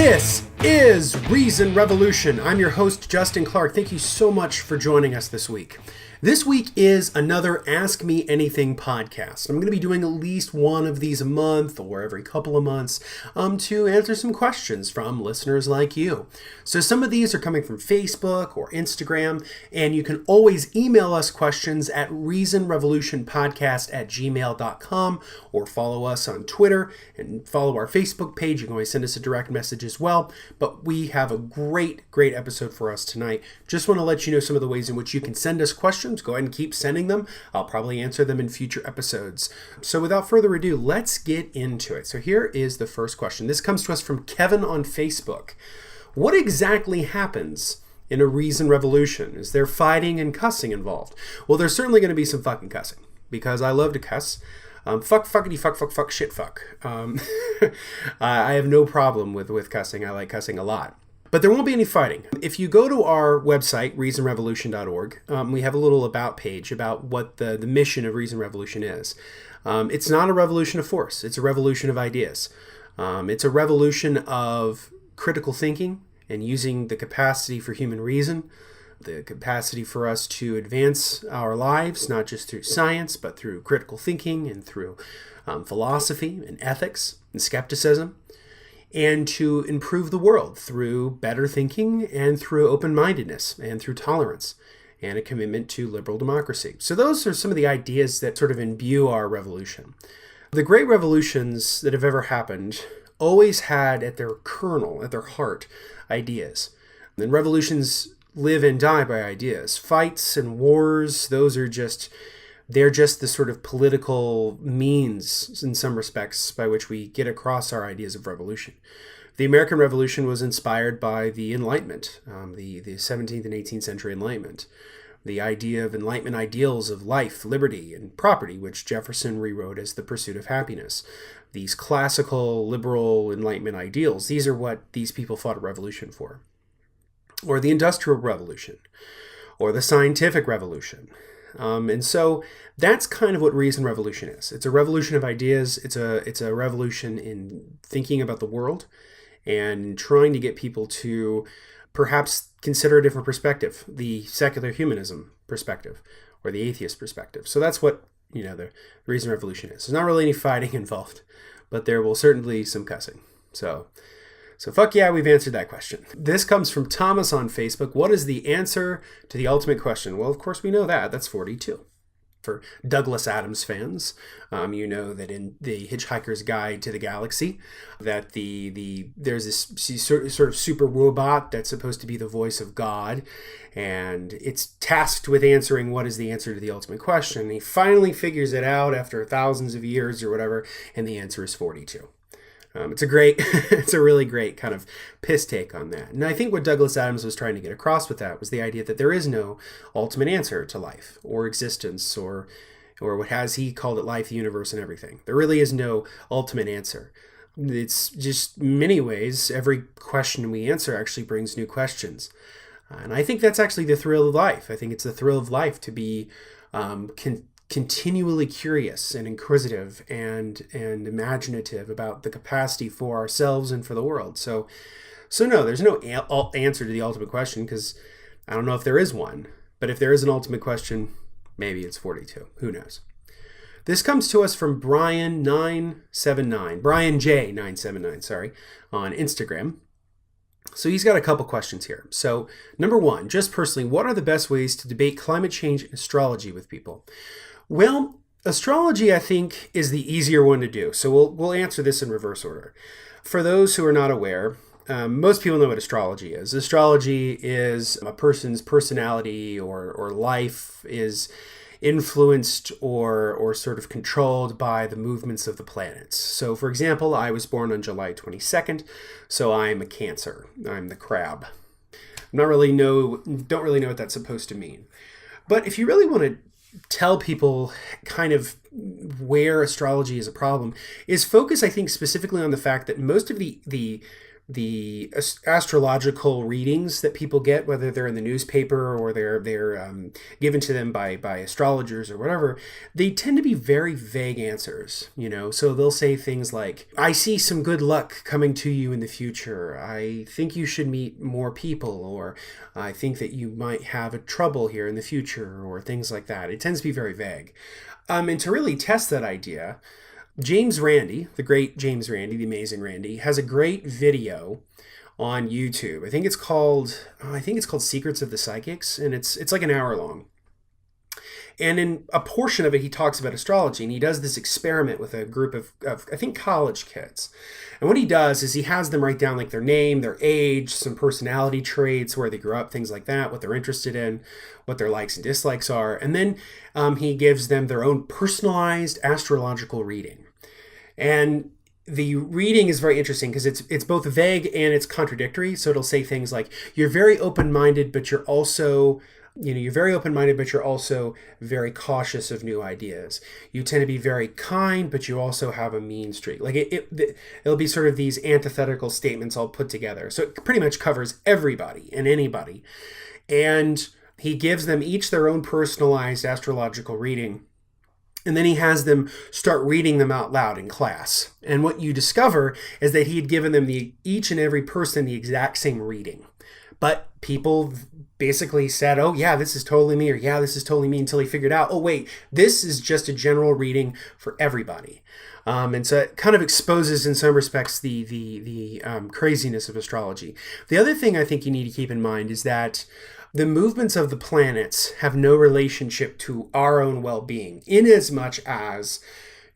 This is Reason Revolution. I'm your host, Justin Clark. Thank you so much for joining us this week. This week is another Ask Me Anything podcast. I'm going to be doing at least one of these a month or every couple of months to answer some questions from listeners like you. So some of these are coming from Facebook or Instagram, and you can always email us questions at reasonrevolutionpodcast@gmail.com or follow us on Twitter and follow our Facebook page. You can always send us a direct message as well. But we have a great episode for us tonight. Just want to let you know some of the ways in which you can send us questions. Go ahead and keep sending them. I'll probably answer them in future episodes. So without further ado, let's get into it. So here is the first question. This comes to us from Kevin on Facebook. What exactly happens in a reason revolution? Is there fighting and cussing involved? Well, there's certainly going to be some fucking cussing because I love to cuss. Fuck, fuckity, fuck, shit, fuck. I have no problem with cussing. I like cussing a lot. But there won't be any fighting. If you go to our website, reasonrevolution.org, we have a little about page about what the mission of Reason Revolution is. It's not a revolution of force. It's a revolution of ideas. It's a revolution of critical thinking and using the capacity for human reason, the capacity for us to advance our lives, not just through science, but through critical thinking and through philosophy and ethics and skepticism, and to improve the world through better thinking and through open-mindedness and through tolerance and a commitment to liberal democracy. So those are some of the ideas that sort of imbue our revolution. The great revolutions that have ever happened always had at their kernel, at their heart, ideas. And revolutions live and die by ideas. Fights and wars, they're just the sort of political means in some respects by which we get across our ideas of revolution. The American Revolution was inspired by the Enlightenment, the 17th and 18th century Enlightenment. The idea of Enlightenment ideals of life, liberty, and property, which Jefferson rewrote as the pursuit of happiness. These classical, liberal Enlightenment ideals, these are what these people fought a revolution for. Or the Industrial Revolution, or the Scientific Revolution. And so that's kind of what Reason Revolution is. It's a revolution of ideas. It's a revolution in thinking about the world and trying to get people to perhaps consider a different perspective, the secular humanism perspective or the atheist perspective. So that's what, the Reason Revolution is. There's not really any fighting involved, but there will certainly be some cussing. So fuck yeah, we've answered that question. This comes from Thomas on Facebook. What is the answer to the ultimate question? Well, of course we know that. That's 42. For Douglas Adams fans, you know that in The Hitchhiker's Guide to the Galaxy, that there's this sort of super robot that's supposed to be the voice of God, and it's tasked with answering what is the answer to the ultimate question. And he finally figures it out after thousands of years or whatever, and the answer is 42. It's a really great kind of piss take on that. And I think what Douglas Adams was trying to get across with that was the idea that there is no ultimate answer to life or existence or what has he called it, life, the universe, and everything. There really is no ultimate answer. It's just many ways, every question we answer actually brings new questions. And I think that's actually the thrill of life. I think it's the thrill of life to be continually curious and inquisitive and imaginative about the capacity for ourselves and for the world. So no, there's no answer to the ultimate question because I don't know if there is one. But if there is an ultimate question, maybe it's 42. Who knows? This comes to us from Brian J979, on Instagram. So he's got a couple questions here. So number one, just personally, what are the best ways to debate climate change and astrology with people? Well, astrology, I think, is the easier one to do. So we'll answer this in reverse order. For those who are not aware, most people know what astrology is. Astrology is a person's personality or life is influenced or sort of controlled by the movements of the planets. So, for example, I was born on July 22nd, so I'm a Cancer. I'm the crab. Don't really know what that's supposed to mean. But if you really want to tell people kind of where astrology is a problem, is focus, I think, specifically on the fact that most of the the astrological readings that people get, whether they're in the newspaper or they're given to them by astrologers or whatever, they tend to be very vague answers. So they'll say things like, "I see some good luck coming to you in the future. I think you should meet more people," or "I think that you might have a trouble here in the future," or things like that. It tends to be very vague. And to really test that idea, James Randi, the great James Randi, the amazing Randi, has a great video on YouTube. I think it's called Secrets of the Psychics, and it's like an hour long. And in a portion of it, he talks about astrology, and he does this experiment with a group of I think, college kids. And what he does is he has them write down like their name, their age, some personality traits, where they grew up, things like that, what they're interested in, what their likes and dislikes are. And then he gives them their own personalized astrological reading. And the reading is very interesting because it's both vague and it's contradictory. So it'll say things like, "You're very open-minded, but you're also very cautious of new ideas. You tend to be very kind, but you also have a mean streak." Like it'll be sort of these antithetical statements all put together. So it pretty much covers everybody and anybody. And he gives them each their own personalized astrological reading. And then he has them start reading them out loud in class. And what you discover is that he had given them each and every person the exact same reading. But people basically said, "Oh, yeah, this is totally me," or "Yeah, this is totally me," until he figured out, "Oh, wait, this is just a general reading for everybody." And so it kind of exposes, in some respects, the craziness of astrology. The other thing I think you need to keep in mind is that the movements of the planets have no relationship to our own well-being, in as much as,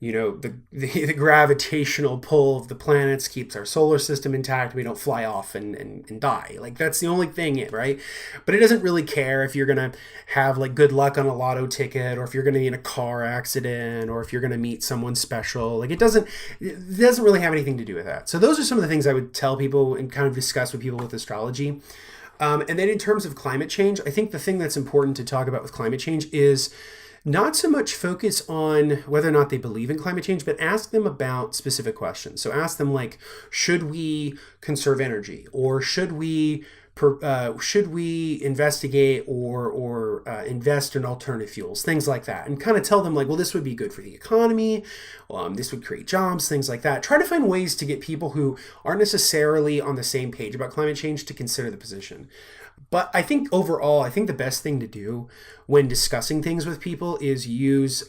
the gravitational pull of the planets keeps our solar system intact. We don't fly off and die. Like, that's the only thing, right? But it doesn't really care if you're going to have like good luck on a lotto ticket, or if you're going to be in a car accident, or if you're going to meet someone special. Like, it doesn't really have anything to do with that. So those are some of the things I would tell people and kind of discuss with people with astrology. And then in terms of climate change, I think the thing that's important to talk about with climate change is not so much focus on whether or not they believe in climate change, but ask them about specific questions. So ask them like, should we conserve energy? Or should we investigate or invest in alternative fuels, things like that, and kind of tell them like, well, this would be good for the economy, this would create jobs, things like that. Try to find ways to get people who aren't necessarily on the same page about climate change to consider the position. But I think overall, the best thing to do when discussing things with people is use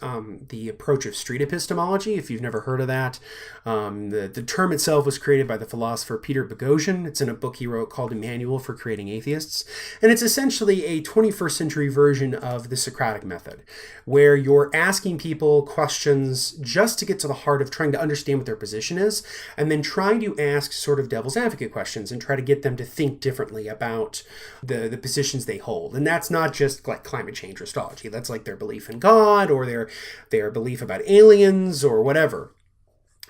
the approach of street epistemology. If you've never heard of that, the term itself was created by the philosopher Peter Boghossian. It's in a book he wrote called A Manual for Creating Atheists. And it's essentially a 21st century version of the Socratic method, where you're asking people questions just to get to the heart of trying to understand what their position is, and then trying to ask sort of devil's advocate questions and try to get them to think differently about the positions they hold. And that's not just like climate change or astrology. That's like their belief in God, or their belief about aliens, or whatever.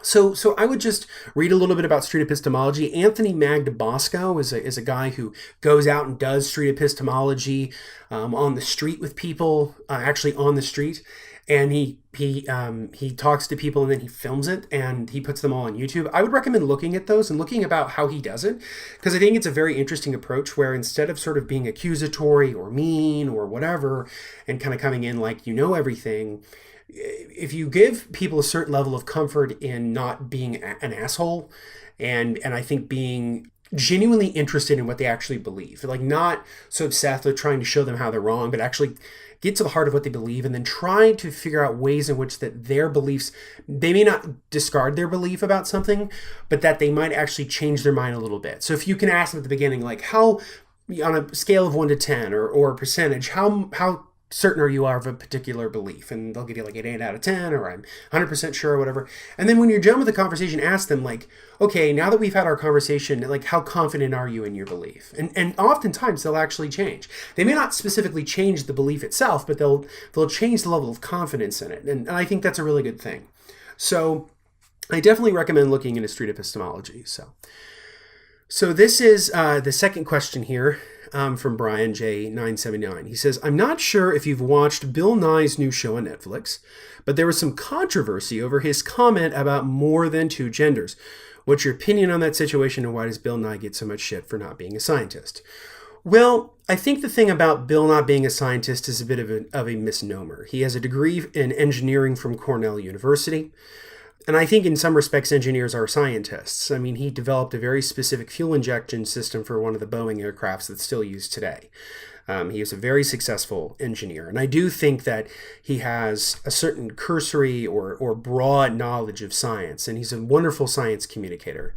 So I would just read a little bit about street epistemology. Anthony Magdabosco is a guy who goes out and does street epistemology on the street with people, actually on the street. And he talks to people, and then he films it and he puts them all on YouTube. I would recommend looking at those and looking about how he does it, because I think it's a very interesting approach where instead of sort of being accusatory or mean or whatever and kind of coming in like you know everything, if you give people a certain level of comfort in not being an asshole, and I think being genuinely interested in what they actually believe, like not so obsessed with trying to show them how they're wrong, but actually get to the heart of what they believe, and then try to figure out ways in which that their beliefs, they may not discard their belief about something, but that they might actually change their mind a little bit. So if you can ask them at the beginning, like, how, on a scale of 1 to 10 or a percentage, how certain are you of a particular belief? And they'll give you like an 8 out of 10, or I'm 100% sure, or whatever. And then when you're done with the conversation, ask them like, okay, now that we've had our conversation, like, how confident are you in your belief? And oftentimes they'll actually change. They may not specifically change the belief itself, but they'll change the level of confidence in it. And I think that's a really good thing. So I definitely recommend looking into street epistemology. So this is the second question here. From Brian J979. He says, I'm not sure if you've watched Bill Nye's new show on Netflix, but there was some controversy over his comment about more than two genders. What's your opinion on that situation, and why does Bill Nye get so much shit for not being a scientist? Well, I think the thing about Bill not being a scientist is a bit of a misnomer. He has a degree in engineering from Cornell University. And I think in some respects, engineers are scientists. I mean, he developed a very specific fuel injection system for one of the Boeing aircrafts that's still used today. He is a very successful engineer. And I do think that he has a certain cursory or broad knowledge of science, and he's a wonderful science communicator.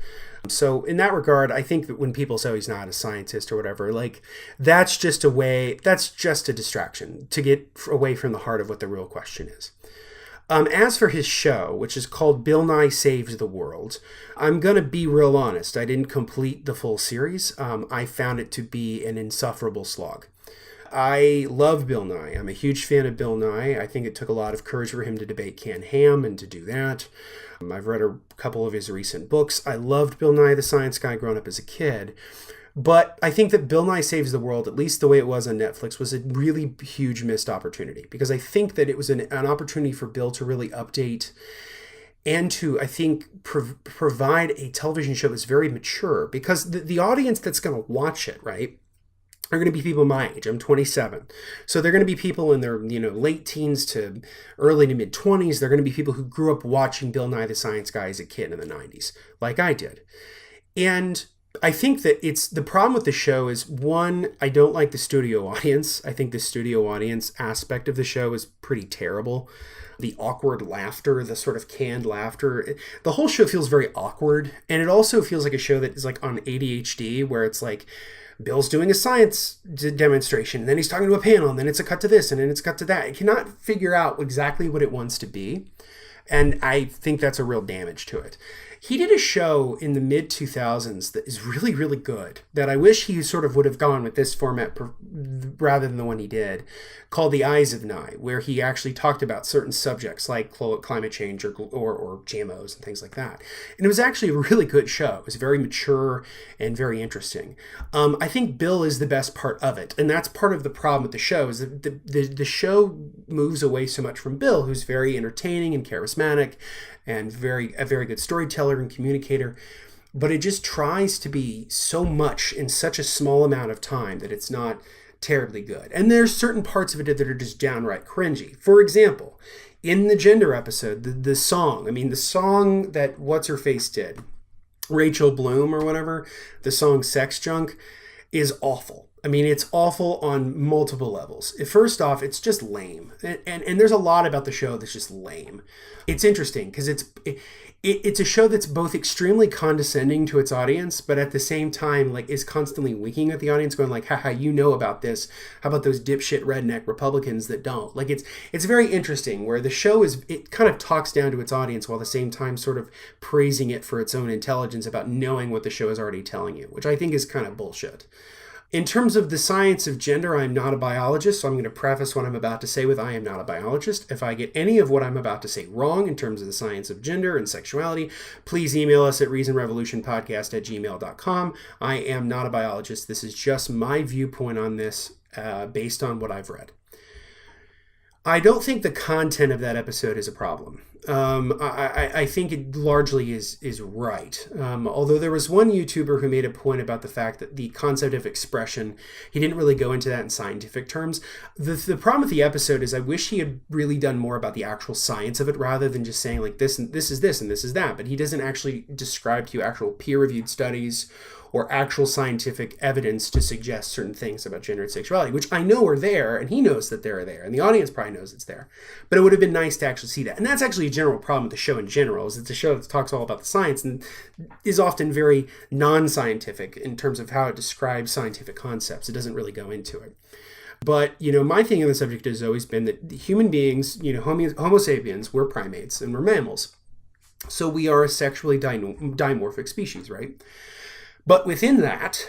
So in that regard, I think that when people say he's not a scientist or whatever, like that's just a distraction to get away from the heart of what the real question is. As for his show, which is called Bill Nye Saves the World, I'm going to be real honest. I didn't complete the full series. I found it to be an insufferable slog. I love Bill Nye. I'm a huge fan of Bill Nye. I think it took a lot of courage for him to debate Ken Ham and to do that. I've read a couple of his recent books. I loved Bill Nye the Science Guy growing up as a kid. But I think that Bill Nye Saves the World, at least the way it was on Netflix, was a really huge missed opportunity. Because I think that it was an opportunity for Bill to really update and to, I think, provide a television show that's very mature. Because the audience that's going to watch it, right, are going to be people my age. I'm 27. So they're going to be people in their, late teens to early to mid 20s. They're going to be people who grew up watching Bill Nye the Science Guy as a kid in the 90s, like I did. And I think that the problem with the show is, one, I don't like the studio audience. I think the studio audience aspect of the show is pretty terrible. The awkward laughter, the sort of canned laughter, the whole show feels very awkward. And it also feels like a show that is like on ADHD, where it's like, Bill's doing a science demonstration, and then he's talking to a panel, and then it's a cut to this, and then it's a cut to that. It cannot figure out exactly what it wants to be. And I think that's a real damage to it. He did a show in the mid-2000s that is really, really good, that I wish he sort of would have gone with this format rather than the one he did, called The Eyes of Nye, where he actually talked about certain subjects like climate change or GMOs and things like that. And it was actually a really good show. It was very mature and very interesting. I think Bill is the best part of it, and that's part of the problem with the show, is that the show moves away so much from Bill, who's very entertaining and charismatic, and a very good storyteller and communicator, but it just tries to be so much in such a small amount of time that it's not terribly good. And there's certain parts of it that are just downright cringy. For example, in the gender episode, the song that What's-Her-Face did, Rachel Bloom or whatever, the song Sex Junk, is awful. I mean, it's awful on multiple levels. First off, it's just lame. And there's a lot about the show that's just lame. It's interesting because it's a show that's both extremely condescending to its audience, but at the same time, like, is constantly winking at the audience, going like, haha, you know about this. How about those dipshit redneck Republicans that don't? Like, it's very interesting where the show it kind of talks down to its audience while at the same time sort of praising it for its own intelligence about knowing what the show is already telling you, which I think is kind of bullshit. In terms of the science of gender, I'm not a biologist, so I'm going to preface what I'm about to say with I am not a biologist. If I get any of what I'm about to say wrong in terms of the science of gender and sexuality, please email us at reasonrevolutionpodcast@gmail.com. I am not a biologist. This is just my viewpoint on this based on what I've read. I don't think the content of that episode is a problem. I think it largely is right. Although there was one YouTuber who made a point about the fact that the concept of expression, he didn't really go into that in scientific terms. The problem with the episode is I wish he had really done more about the actual science of it rather than just saying like this and this is this and this is that. But he doesn't actually describe to you actual peer-reviewed studies or actual scientific evidence to suggest certain things about gender and sexuality, which I know are there, and he knows that they're there, and the audience probably knows it's there. But it would have been nice to actually see that. And that's actually a general problem with the show in general, is it's a show that talks all about the science and is often very non-scientific in terms of how it describes scientific concepts. It doesn't really go into it. But, my thing on the subject has always been that human beings, Homo sapiens, we're primates and we're mammals. So we are a sexually dimorphic species, right? But within that,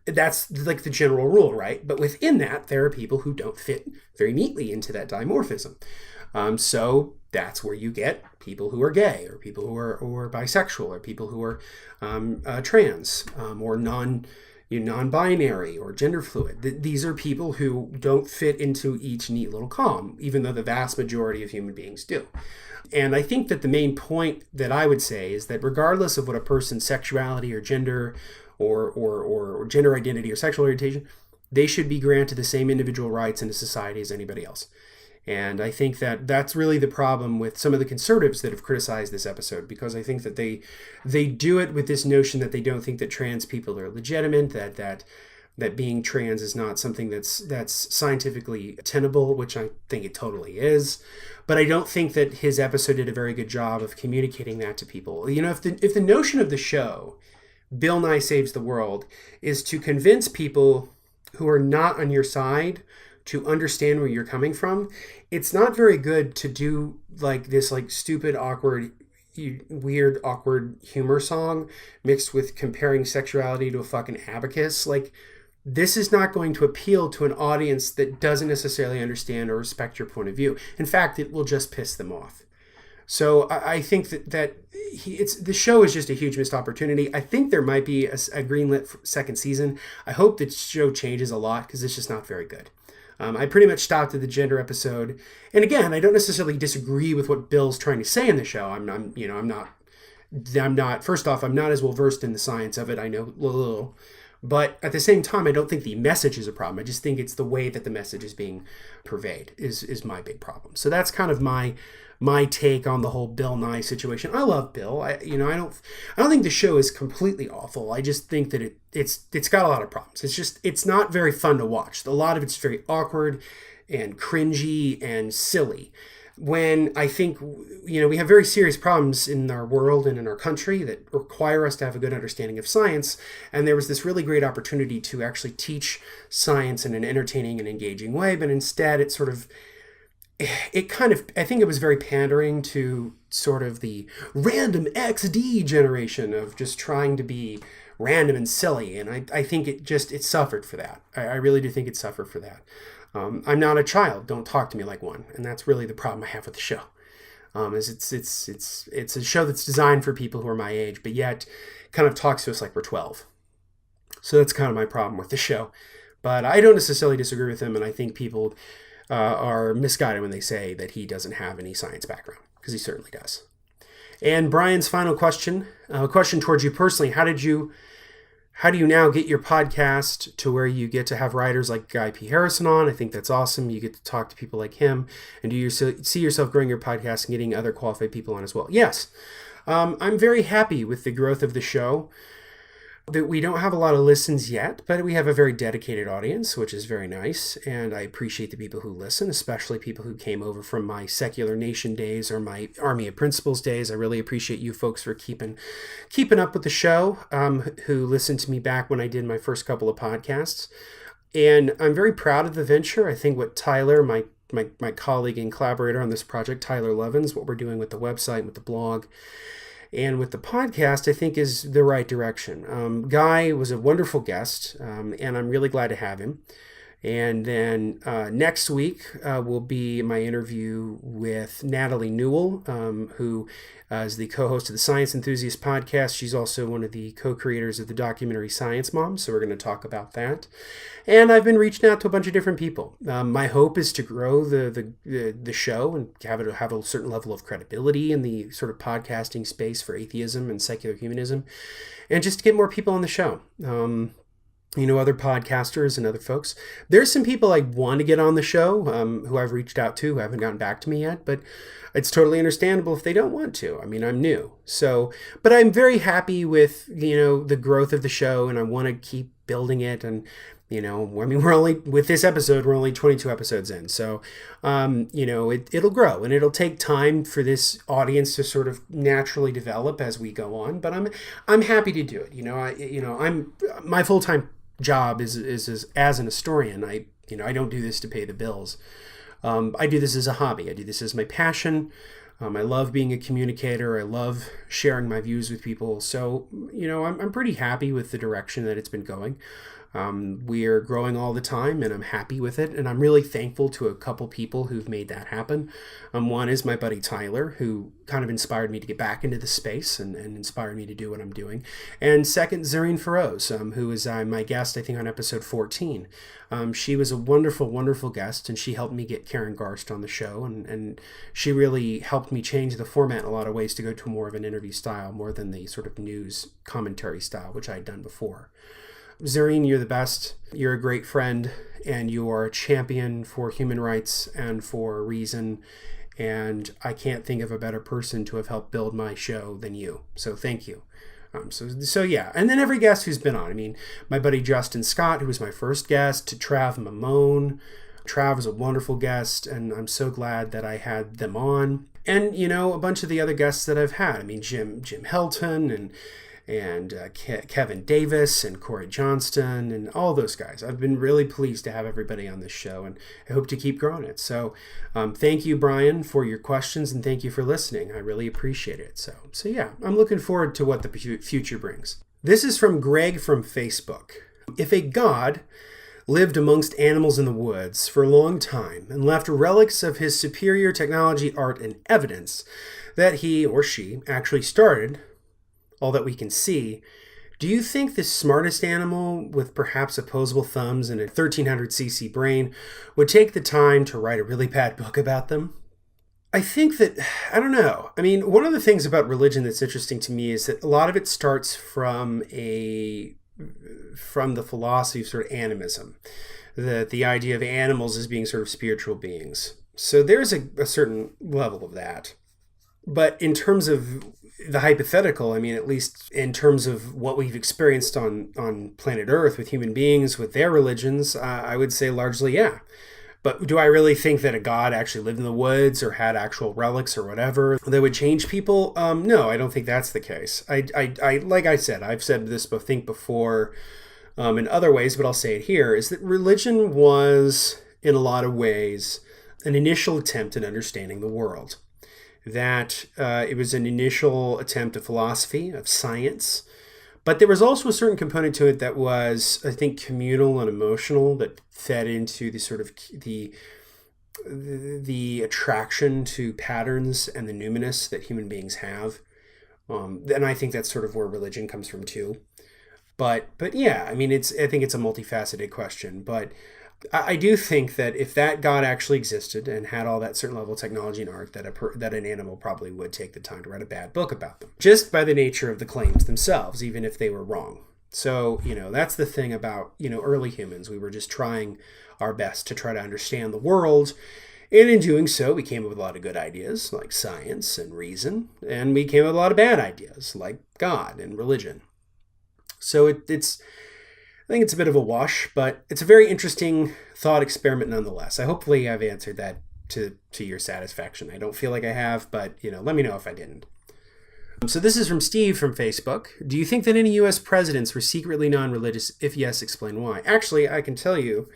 that's like the general rule, right? But within that, there are people who don't fit very neatly into that dimorphism. So that's where you get people who are gay, or people who are bisexual, or people who are trans, or non non-binary or gender fluid. These are people who don't fit into each neat little column, even though the vast majority of human beings do. And I think that the main point that I would say is that regardless of what a person's sexuality or gender or gender identity or sexual orientation, they should be granted the same individual rights in a society as anybody else. And I think that that's really the problem with some of the conservatives that have criticized this episode, because I think that they do it with this notion that they don't think that trans people are legitimate, that being trans is not something that's scientifically tenable, which I think it totally is. But I don't think that his episode did a very good job of communicating that to people. If the notion of the show, Bill Nye Saves the World, is to convince people who are not on your side to understand where you're coming from, it's not very good to do this stupid, awkward, weird, awkward humor song mixed with comparing sexuality to a fucking abacus. This is not going to appeal to an audience that doesn't necessarily understand or respect your point of view. In fact, it will just piss them off. So I think that the show is just a huge missed opportunity. I think there might be a greenlit second season. I hope the show changes a lot, because it's just not very good. I pretty much stopped at the gender episode. And again, I don't necessarily disagree with what Bill's trying to say in the show. I'm not, first off, I'm not as well versed in the science of it. I know a little. But at the same time, I don't think the message is a problem. I just think it's the way that the message is being purveyed is my big problem. So that's kind of my take on the whole Bill Nye situation. I love Bill. I don't think the show is completely awful. I just think that it's got a lot of problems. It's not very fun to watch. A lot of it's very awkward and cringy and silly. When I think, we have very serious problems in our world and in our country that require us to have a good understanding of science. And there was this really great opportunity to actually teach science in an entertaining and engaging way. But instead, I think it was very pandering to sort of the random XD generation of just trying to be random and silly. And I think it suffered for that. I really do think it suffered for that. I'm not a child. Don't talk to me like one. And that's really the problem I have with the show. It's a show that's designed for people who are my age, but yet kind of talks to us like we're 12. So that's kind of my problem with the show. But I don't necessarily disagree with him, and I think people are misguided when they say that he doesn't have any science background, because he certainly does. And Brian's final question, a question towards you personally: How do you now get your podcast to where you get to have writers like Guy P. Harrison on? I think that's awesome. You get to talk to people like him. And do you see yourself growing your podcast and getting other qualified people on as well? Yes. I'm very happy with the growth of the show. That we don't have a lot of listens yet, but we have a very dedicated audience, which is very nice. And I appreciate the people who listen, especially people who came over from my Secular Nation days or my Army of Principles days. I really appreciate you folks for keeping up with the show, who listened to me back when I did my first couple of podcasts. And I'm very proud of the venture. I think what Tyler, my colleague and collaborator on this project, Tyler Levins, what we're doing with the website, with the blog, and with the podcast, I think is the right direction. Guy was a wonderful guest, and I'm really glad to have him. And then next week will be my interview with Natalie Newell, who is the co-host of the Science Enthusiast podcast. She's also one of the co-creators of the documentary Science Mom, so we're going to talk about that. And I've been reaching out to a bunch of different people. My hope is to grow the show and have a certain level of credibility in the sort of podcasting space for atheism and secular humanism, and just to get more people on the show. Other podcasters and other folks. There's some people I want to get on the show who I've reached out to who haven't gotten back to me yet, but it's totally understandable if they don't want to. I mean, I'm new. So, but I'm very happy with, the growth of the show, and I want to keep building it. And, with this episode, we're only 22 episodes in. So, it'll grow, and it'll take time for this audience to sort of naturally develop as we go on. But I'm happy to do it. My full-time job is as an historian. I don't do this to pay the bills. I do this as a hobby. I do this as my passion. I love being a communicator. I love sharing my views with people. So, I'm pretty happy with the direction that it's been going. We are growing all the time, and I'm happy with it. And I'm really thankful to a couple people who've made that happen. One is my buddy Tyler, who kind of inspired me to get back into the space and inspired me to do what I'm doing. And second, Zareen Feroz, who is my guest, I think, on episode 14. She was a wonderful, wonderful guest, and she helped me get Karen Garst on the show. And she really helped me change the format in a lot of ways to go to more of an interview style, more than the sort of news commentary style, which I had done before. Zareen, you're the best. You're a great friend, and you are a champion for human rights and for reason. And I can't think of a better person to have helped build my show than you. So thank you. So yeah. And then every guest who's been on. I mean, my buddy Justin Scott, who was my first guest, Trav Mamone. Trav was a wonderful guest, and I'm so glad that I had them on. And, a bunch of the other guests that I've had. I mean, Jim Helton and Kevin Davis and Corey Johnston and all those guys. I've been really pleased to have everybody on this show, and I hope to keep growing it. So thank you, Brian, for your questions, and thank you for listening. I really appreciate it. So yeah, I'm looking forward to what the future brings. This is from Greg from Facebook. If a god lived amongst animals in the woods for a long time and left relics of his superior technology, art, and evidence that he or she actually started all that we can see, do you think this smartest animal with perhaps opposable thumbs and a 1300cc brain would take the time to write a really bad book about them? I think that, I don't know. I mean, one of the things about religion that's interesting to me is that a lot of it starts from the philosophy of sort of animism, the idea of animals as being sort of spiritual beings. So there's a certain level of that. But in terms of the hypothetical, I mean, at least in terms of what we've experienced on planet Earth with human beings, with their religions, I would say largely, yeah. But do I really think that a god actually lived in the woods or had actual relics or whatever that would change people? No, I don't think that's the case. I like I said, I've said this before in other ways, but I'll say it here, is that religion was, in a lot of ways, an initial attempt at understanding the world. That it was an initial attempt at philosophy, of science, but there was also a certain component to it that was, I think, communal and emotional, that fed into the sort of the attraction to patterns and the numinous that human beings have. And I think that's sort of where religion comes from too. But yeah, I mean, I think it's a multifaceted question, but I do think that if that God actually existed and had all that certain level of technology and art, that an animal probably would take the time to write a bad book about them, just by the nature of the claims themselves, even if they were wrong. So, that's the thing about, early humans. We were just trying our best to try to understand the world. And in doing so, we came up with a lot of good ideas like science and reason. And we came up with a lot of bad ideas like God and religion. So I think it's a bit of a wash, but it's a very interesting thought experiment nonetheless. Hopefully I've answered that to your satisfaction. I don't feel like I have, but let me know if I didn't. So this is from Steve from Facebook. Do you think that any U.S. presidents were secretly non-religious? If yes, explain why. Actually, I can tell you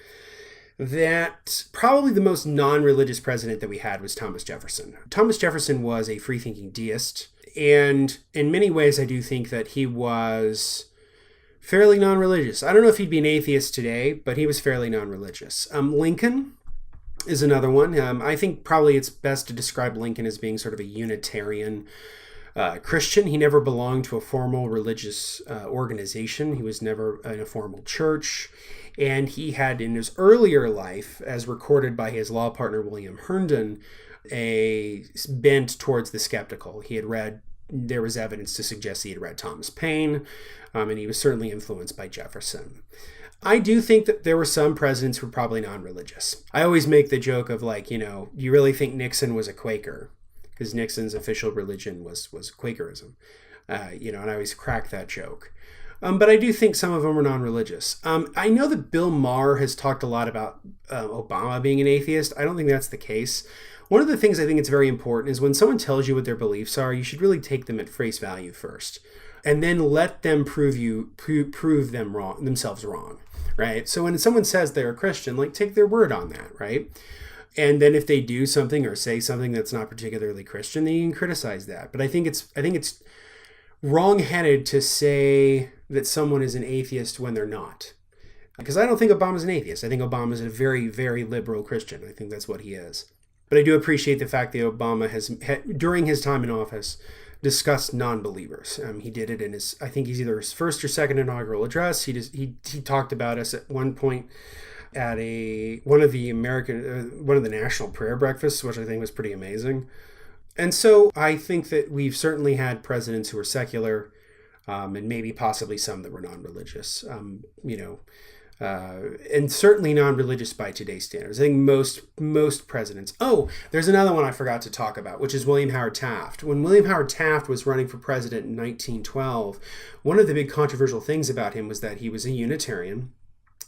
that probably the most non-religious president that we had was Thomas Jefferson. Thomas Jefferson was a free-thinking deist, and in many ways I do think that he was fairly non-religious. I don't know if he'd be an atheist today, but he was fairly non-religious. Lincoln is another one. I think probably it's best to describe Lincoln as being sort of a Unitarian Christian. He never belonged to a formal religious organization. He was never in a formal church. And he had, in his earlier life, as recorded by his law partner William Herndon, a bent towards the skeptical. There was evidence to suggest he had read Thomas Paine, and he was certainly influenced by Jefferson. I do think that there were some presidents who were probably non-religious. I always make the joke of you really think Nixon was a Quaker? Because Nixon's official religion was Quakerism. And I always crack that joke. But I do think some of them were non-religious. I know that Bill Maher has talked a lot about Obama being an atheist. I don't think that's the case. One of the things I think it's very important is when someone tells you what their beliefs are, you should really take them at face value first, and then let them prove themselves wrong, right? So when someone says they're a Christian, take their word on that, right? And then if they do something or say something that's not particularly Christian, then you can criticize that. But I think it's wrong-headed to say that someone is an atheist when they're not. Because I don't think Obama's an atheist. I think Obama's a very, very liberal Christian. I think that's what he is. But I do appreciate the fact that Obama has, during his time in office, discussed non-believers. He did it in his, I think he's either his first or second inaugural address. He talked about us at one point at one of the national prayer breakfasts, which I think was pretty amazing. And so I think that we've certainly had presidents who are secular, and maybe possibly some that were non-religious. And certainly non-religious by today's standards. I think most presidents. Oh, there's another one I forgot to talk about, which is William Howard Taft. When William Howard Taft was running for president in 1912, one of the big controversial things about him was that he was a Unitarian.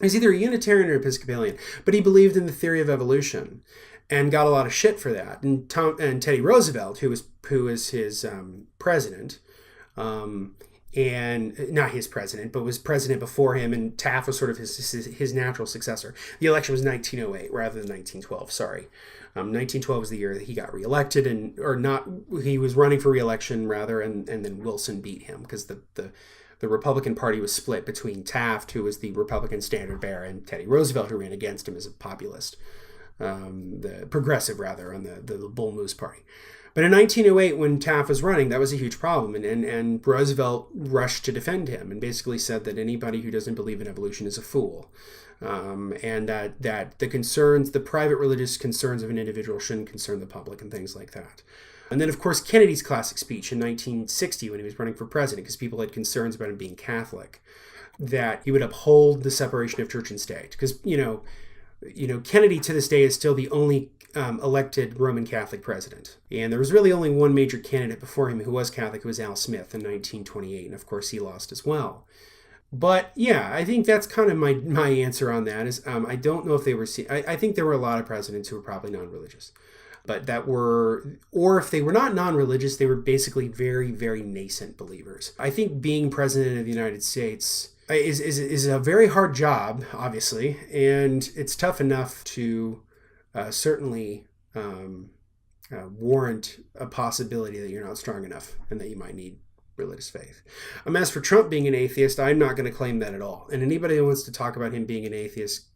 He's either a Unitarian or Episcopalian, but he believed in the theory of evolution and got a lot of shit for that. And Teddy Roosevelt, who was his president, and not his president, but was president before him, and Taft was sort of his natural successor. The election was 1908 rather than 1912. Sorry, 1912 was the year that he got reelected, he was running for reelection rather, and then Wilson beat him because the Republican Party was split between Taft, who was the Republican standard bearer, and Teddy Roosevelt, who ran against him as a populist, the progressive rather, on the Bull Moose Party. But in 1908, when Taft was running, that was a huge problem. And Roosevelt rushed to defend him and basically said that anybody who doesn't believe in evolution is a fool. And that the private religious concerns of an individual shouldn't concern the public and things like that. And then, of course, Kennedy's classic speech in 1960 when he was running for president, because people had concerns about him being Catholic, that he would uphold the separation of church and state. Because, Kennedy to this day is still the only elected Roman Catholic president. And there was really only one major candidate before him who was Catholic, who was Al Smith in 1928. And of course, he lost as well. But yeah, I think that's kind of my answer on that is I don't know if they were, I think there were a lot of presidents who were probably non-religious. But or if they were not non-religious, they were basically very, very nascent believers. I think being president of the United States is a very hard job, obviously, and it's tough enough to certainly warrant a possibility that you're not strong enough and that you might need religious faith. As for Trump being an atheist, I'm not going to claim that at all. And anybody who wants to talk about him being an atheist,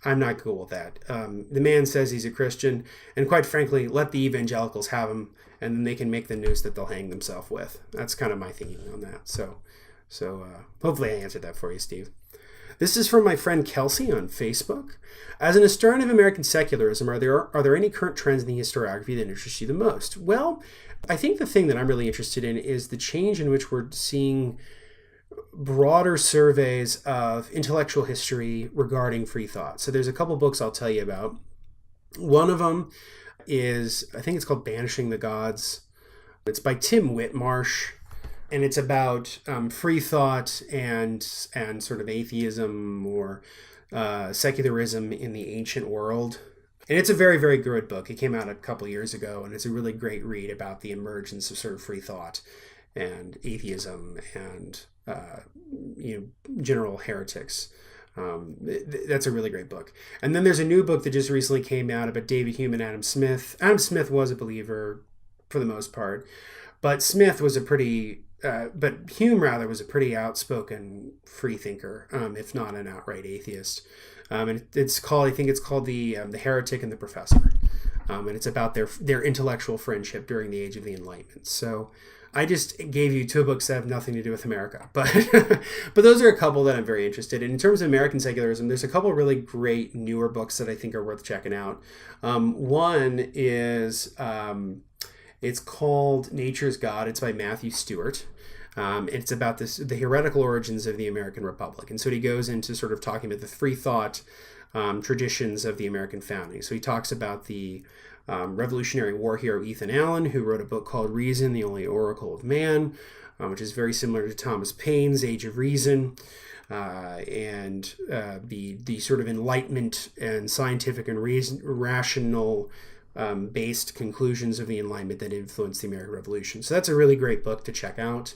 I'm not cool with that. The man says he's a Christian, and quite frankly, let the evangelicals have him, and then they can make the noose that they'll hang themselves with. That's kind of my thinking on that. So hopefully I answered that for you, Steve. This is from my friend Kelsey on Facebook. As an historian of American secularism, are there any current trends in the historiography that interest you the most? Well, I think the thing that I'm really interested in is the change in which we're seeing broader surveys of intellectual history regarding free thought. So there's a couple books I'll tell you about. One of them is, I think it's called Banishing the Gods. It's by Tim Whitmarsh. And it's about free thought and sort of atheism or secularism in the ancient world. And it's a very, very good book. It came out a couple years ago, and it's a really great read about the emergence of sort of free thought and atheism and general heretics. That's a really great book. And then there's a new book that just recently came out about David Hume and Adam Smith. Adam Smith was a believer for the most part, but Smith was but Hume rather was a pretty outspoken free thinker, if not an outright atheist. And it's called, I think it's called the Heretic and the Professor. And it's about their intellectual friendship during the Age of the Enlightenment. So I just gave you two books that have nothing to do with America, but those are a couple that I'm very interested in. In terms of American secularism, there's a couple of really great newer books that I think are worth checking out. One is it's called Nature's God. It's by Matthew Stewart. It's about the heretical origins of the American Republic. And so he goes into sort of talking about the free thought traditions of the American founding. So he talks about the Revolutionary War hero Ethan Allen, who wrote a book called Reason, the Only Oracle of Man, which is very similar to Thomas Paine's Age of Reason, and the sort of Enlightenment and scientific and rational based conclusions of the Enlightenment that influenced the American Revolution. So that's a really great book to check out.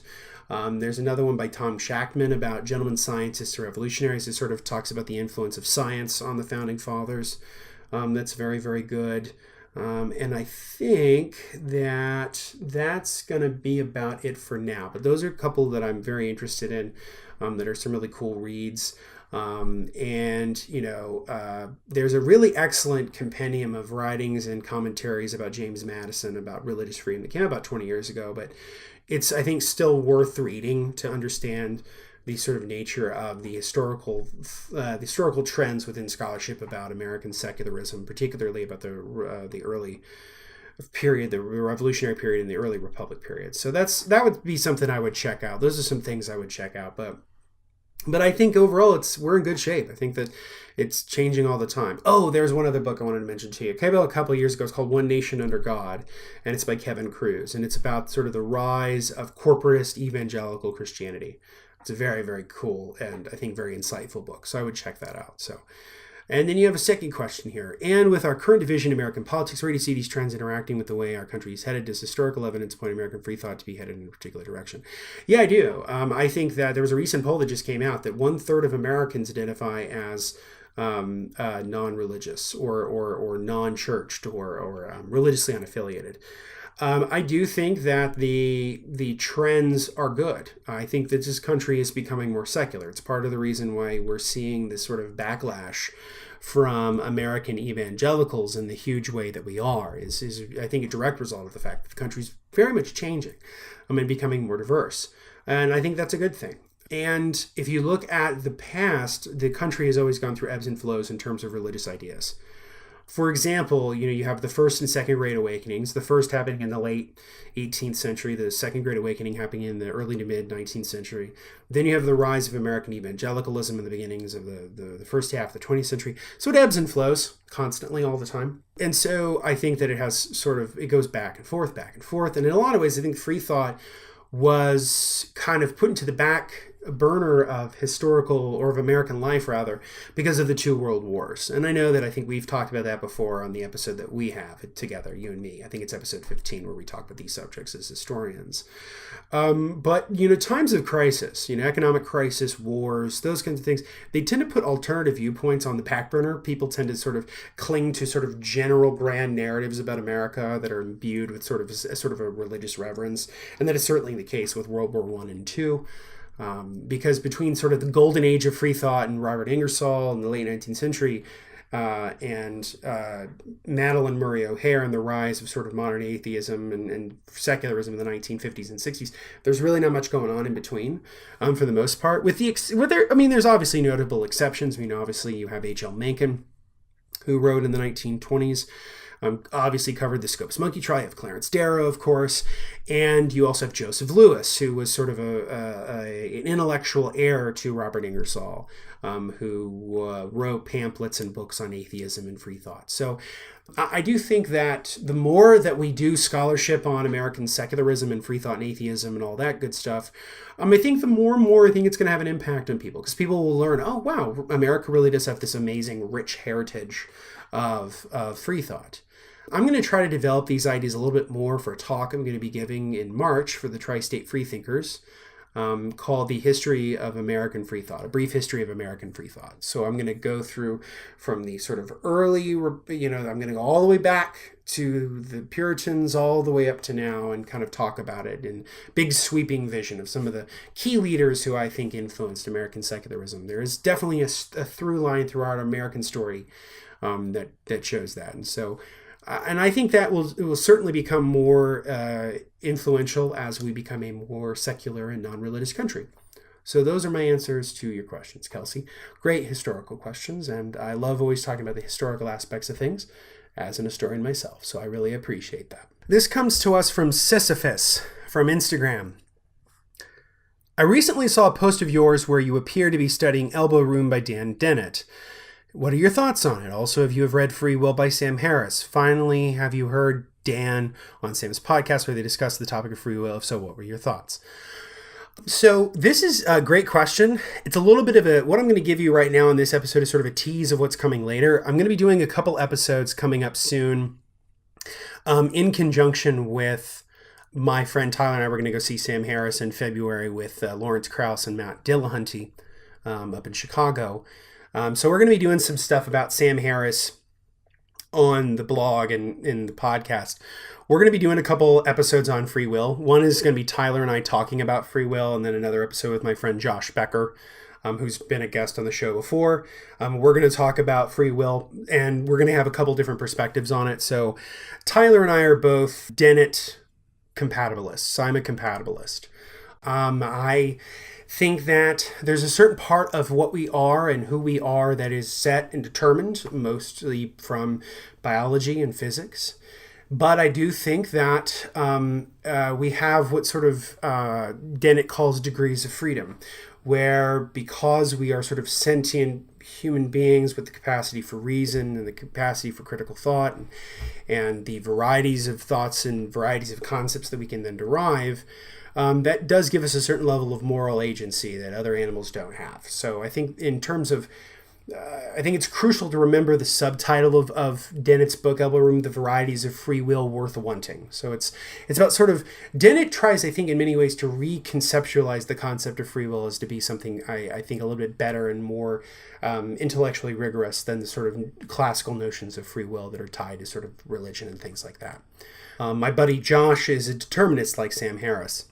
There's another one by Tom Shackman about gentlemen scientists and revolutionaries. It sort of talks about the influence of science on the Founding Fathers. That's very, very good. And I think that's going to be about it for now. But those are a couple that I'm very interested in, that are some really cool reads. There's a really excellent compendium of writings and commentaries about James Madison about religious freedom that came out about 20 years ago, but it's, I think, still worth reading to understand the sort of nature of the historical trends within scholarship about American secularism, particularly about the early period, the revolutionary period, and the early republic period. So that would be something I would check out. Those are some things I would check out, but I think overall we're in good shape. I think that it's changing all the time. Oh, there's one other book I wanted to mention to you. It came out a couple of years ago. It's called One Nation Under God, and it's by Kevin Kruse, and it's about sort of the rise of corporatist evangelical Christianity. It's a very, very cool and I think very insightful book. So I would check that out. And then you have a second question here. And with our current division in American politics, where do you see these trends interacting with the way our country is headed? Does historical evidence point American free thought to be headed in a particular direction? Yeah, I do. I think that there was a recent poll that just came out that 1/3 of Americans identify as non-religious or non-churched or religiously unaffiliated. I do think that the trends are good. I think that this country is becoming more secular. It's part of the reason why we're seeing this sort of backlash from American evangelicals in the huge way that we are. Is I think a direct result of the fact that the country's very much changing, and becoming more diverse. And I think that's a good thing. And if you look at the past, the country has always gone through ebbs and flows in terms of religious ideas. For example, you have the First and Second Great Awakenings, the first happening in the late 18th century, the Second Great Awakening happening in the early to mid 19th century. Then you have the rise of American evangelicalism in the beginnings of the first half of the 20th century. So it ebbs and flows constantly all the time. And so I think that it goes back and forth. And in a lot of ways, I think free thought was kind of put into the back burner of historical, or of American life rather, because of the two world wars. And I think we've talked about that before on the episode that we have together, you and me. I think it's episode 15 where we talk about these subjects as historians. But times of crisis, economic crisis, wars, those kinds of things, they tend to put alternative viewpoints on the back burner. People tend to sort of cling to sort of general grand narratives about America that are imbued with sort of a religious reverence. And that is certainly the case with World War I and II. Because between sort of the golden age of free thought and Robert Ingersoll in the late 19th century and Madeline Murray O'Hair and the rise of sort of modern atheism and secularism in the 1950s and 60s, there's really not much going on in between for the most part. There's obviously notable exceptions. Obviously you have H.L. Mencken, who wrote in the 1920s. Obviously covered the Scopes Monkey trial. You have Clarence Darrow, of course, and you also have Joseph Lewis, who was sort of an intellectual heir to Robert Ingersoll, who wrote pamphlets and books on atheism and free thought. So I do think that the more that we do scholarship on American secularism and free thought and atheism and all that good stuff, I think the more and more I think it's going to have an impact on people, because people will learn, oh, wow, America really does have this amazing, rich heritage of free thought. I'm going to try to develop these ideas a little bit more for a talk I'm going to be giving in March for the Tri-State Freethinkers called The History of American Free Thought, A Brief History of American Free Thought. So I'm going to go through from the sort of early, I'm going to go all the way back to the Puritans all the way up to now and kind of talk about it in big sweeping vision of some of the key leaders who I think influenced American secularism. There is definitely a through line throughout our American story that shows that. And so and I think that it will certainly become more influential as we become a more secular and non-religious country. So those are my answers to your questions, Kelsey. Great historical questions, and I love always talking about the historical aspects of things as an historian myself, so I really appreciate that. This comes to us from Sisyphus from Instagram. I recently saw a post of yours where you appear to be studying Elbow Room by Dan Dennett. What are your thoughts on it? Also, if you have read Free Will by Sam Harris. Finally, have you heard Dan on Sam's podcast where they discuss the topic of free will? If so, what were your thoughts? So this is a great question. It's a little bit of what I'm going to give you right now in this episode is sort of a tease of what's coming later. I'm going to be doing a couple episodes coming up soon in conjunction with my friend Tyler and I. We're going to go see Sam Harris in February with Lawrence Krauss and Matt Dillahunty up in Chicago. So we're going to be doing some stuff about Sam Harris on the blog and in the podcast. We're going to be doing a couple episodes on free will. One is going to be Tyler and I talking about free will, and then another episode with my friend Josh Becker who's been a guest on the show before. We're going to talk about free will, and we're going to have a couple different perspectives on it. So Tyler and I are both Dennett compatibilists. I'm a compatibilist. I think that there's a certain part of what we are and who we are that is set and determined mostly from biology and physics. But I do think that we have what sort of Dennett calls degrees of freedom, where because we are sort of sentient human beings with the capacity for reason and the capacity for critical thought and the varieties of thoughts and varieties of concepts that we can then derive, that does give us a certain level of moral agency that other animals don't have. So I think in terms of I think it's crucial to remember the subtitle of Dennett's book, Elbow Room, The Varieties of Free Will Worth Wanting. So it's about sort of, Dennett tries, I think, in many ways to reconceptualize the concept of free will as to be something I think a little bit better and more intellectually rigorous than the sort of classical notions of free will that are tied to sort of religion and things like that. My buddy Josh is a determinist like Sam Harris.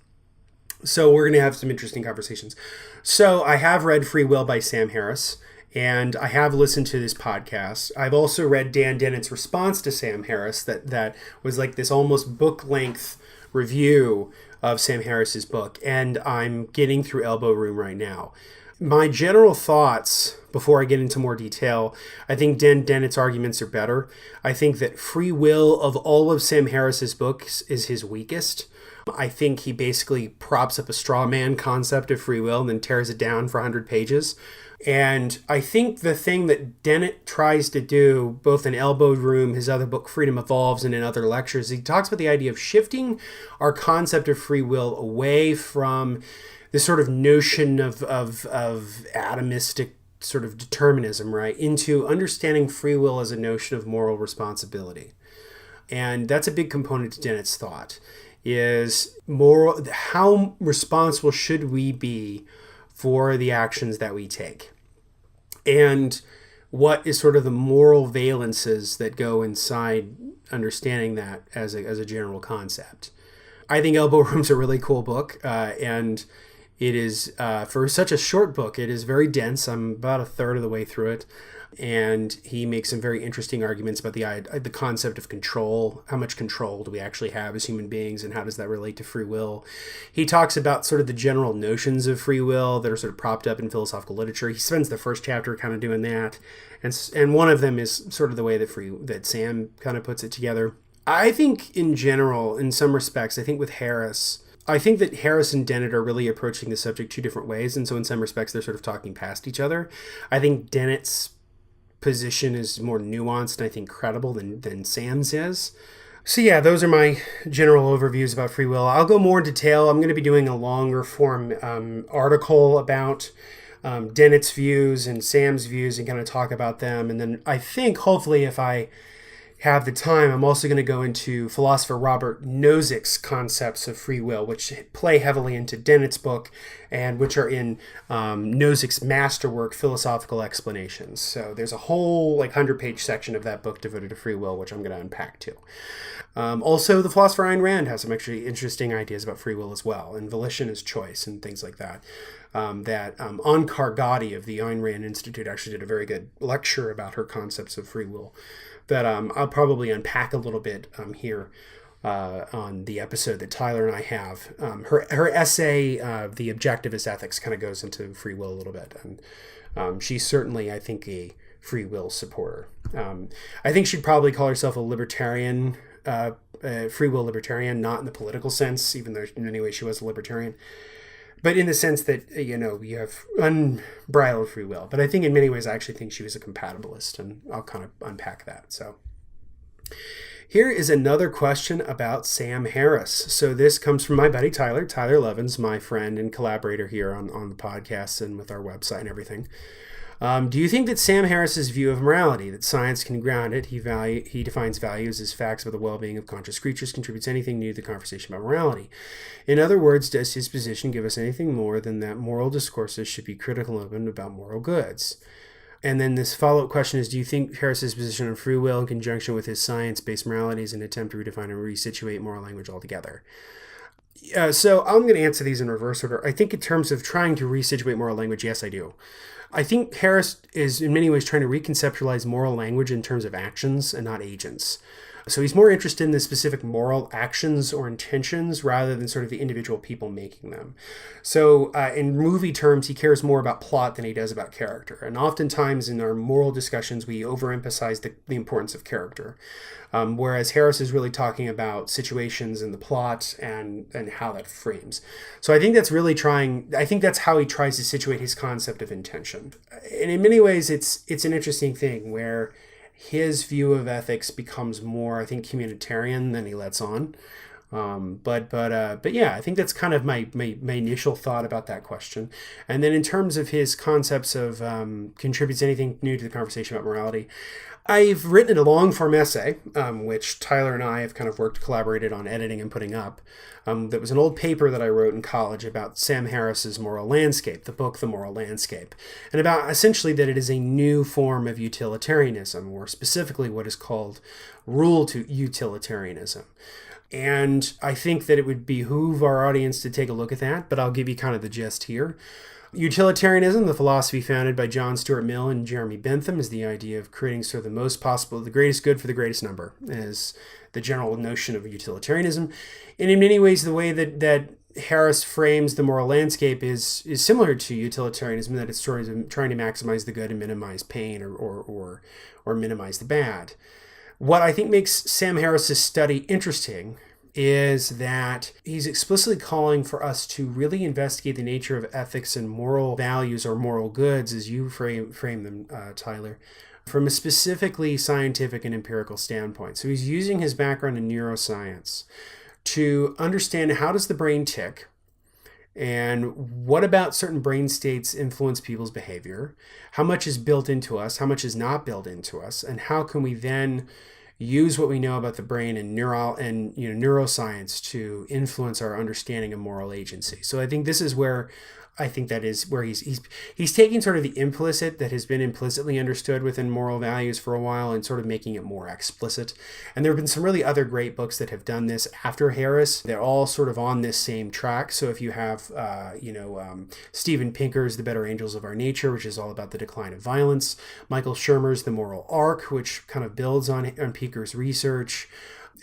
So we're going to have some interesting conversations. So I have read Free Will by Sam Harris, and I have listened to this podcast. I've also read Dan Dennett's response to Sam Harris that was like this almost book-length review of Sam Harris's book, and I'm getting through Elbow Room right now. My general thoughts, before I get into more detail, I think Dan Dennett's arguments are better. I think that Free Will, of all of Sam Harris's books, is his weakest. I think he basically props up a straw man concept of free will and then tears it down for 100 pages. And I think the thing that Dennett tries to do, both in Elbow Room, his other book, Freedom Evolves, and in other lectures, he talks about the idea of shifting our concept of free will away from this sort of notion of atomistic sort of determinism, right, into understanding free will as a notion of moral responsibility. And that's a big component to Dennett's thought, is moral, how responsible should we be for the actions that we take, and what is sort of the moral valences that go inside understanding that as a general concept. I think Elbow Room's a really cool book, and it is, for such a short book, it is very dense. I'm about a third of the way through it. And he makes some very interesting arguments about the concept of control. How much control do we actually have as human beings, and how does that relate to free will? He talks about sort of the general notions of free will that are sort of propped up in philosophical literature. He spends the first chapter kind of doing that. And one of them is sort of the way that Sam kind of puts it together. I think in general, in some respects, I think with Harris, I think that Harris and Dennett are really approaching the subject two different ways. And so in some respects, they're sort of talking past each other. I think Dennett's position is more nuanced and I think credible than Sam's is. So yeah, those are my general overviews about free will. I'll go more in detail. I'm going to be doing a longer form article about Dennett's views and Sam's views and kind of talk about them. And then I think hopefully if I have the time, I'm also going to go into philosopher Robert Nozick's concepts of free will, which play heavily into Dennett's book and which are in Nozick's masterwork, Philosophical Explanations. So there's a whole 100-page section of that book devoted to free will, which I'm going to unpack too. Also, the philosopher Ayn Rand has some actually interesting ideas about free will as well, and volition as choice and things like that. Onkar Ghati of the Ayn Rand Institute actually did a very good lecture about her concepts of free will that I'll probably unpack a little bit here on the episode that Tyler and I have. Her essay, The Objectivist Ethics, kind of goes into free will a little bit. And she's certainly, I think, a free will supporter. I think she'd probably call herself a libertarian, free will libertarian, not in the political sense, even though in many ways she was a libertarian. But in the sense that, you have unbridled free will. But I think in many ways, I actually think she was a compatibilist, and I'll kind of unpack that. So here is another question about Sam Harris. So this comes from my buddy Tyler Levins, my friend and collaborator here on the podcast and with our website and everything. Do you think that Sam Harris's view of morality, that science can ground it, he defines values as facts about the well-being of conscious creatures, contributes anything new to the conversation about morality? In other words, does his position give us anything more than that moral discourses should be critical and open about moral goods? And then this follow-up question is, do you think Harris's position on free will in conjunction with his science-based morality is an attempt to redefine and resituate moral language altogether? So I'm going to answer these in reverse order. I think in terms of trying to resituate moral language, yes, I do. I think Harris is in many ways trying to reconceptualize moral language in terms of actions and not agents. So he's more interested in the specific moral actions or intentions rather than sort of the individual people making them. So in movie terms, he cares more about plot than he does about character. And oftentimes in our moral discussions, we overemphasize the importance of character. Whereas Harris is really talking about situations and the plot and how that frames. So I think that's really I think that's how he tries to situate his concept of intention. And in many ways, it's an interesting thing where his view of ethics becomes more, I think, communitarian than he lets on. But yeah, I think that's kind of my initial thought about that question. And then in terms of his concepts of contributes anything new to the conversation about morality, I've written a long form essay, which Tyler and I have kind of collaborated on editing and putting up. That was an old paper that I wrote in college about Sam Harris's Moral Landscape, the book The Moral Landscape, and about essentially that it is a new form of utilitarianism, or specifically what is called rule to utilitarianism. And I think that it would behoove our audience to take a look at that, but I'll give you kind of the gist here. Utilitarianism, the philosophy founded by John Stuart Mill and Jeremy Bentham, is the idea of creating sort of the greatest good for the greatest number, is the general notion of utilitarianism. And in many ways, the way that Harris frames the moral landscape is similar to utilitarianism, that it's sort of trying to maximize the good and minimize pain or minimize the bad. What I think makes Sam Harris's study interesting is that he's explicitly calling for us to really investigate the nature of ethics and moral values or moral goods, as you frame them, Tyler, from a specifically scientific and empirical standpoint. So he's using his background in neuroscience to understand how does the brain tick, and what about certain brain states influence people's behavior, how much is built into us, how much is not built into us, and how can we then use what we know about the brain and neuroscience to influence our understanding of moral agency. So I think this is where he's taking sort of the implicit that has been implicitly understood within moral values for a while and sort of making it more explicit. And there have been some really other great books that have done this after Harris. They're all sort of on this same track. So if you have, Steven Pinker's The Better Angels of Our Nature, which is all about the decline of violence, Michael Shermer's The Moral Arc, which kind of builds on Pinker's research,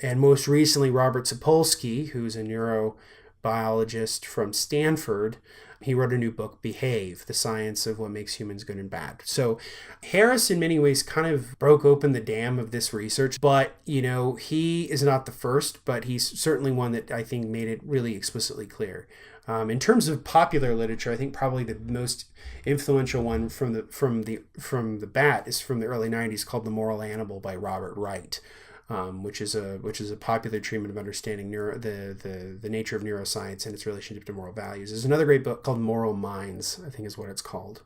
and most recently Robert Sapolsky, who's a neurobiologist from Stanford. He wrote a new book, Behave, the Science of What Makes Humans Good and Bad. So Harris, in many ways, kind of broke open the dam of this research. But, he is not the first, but he's certainly one that I think made it really explicitly clear. In terms of popular literature, I think probably the most influential one from the bat is from the early 90s, called The Moral Animal by Robert Wright. Which is a popular treatment of understanding the nature of neuroscience and its relationship to moral values. There's another great book called Moral Minds, I think is what it's called.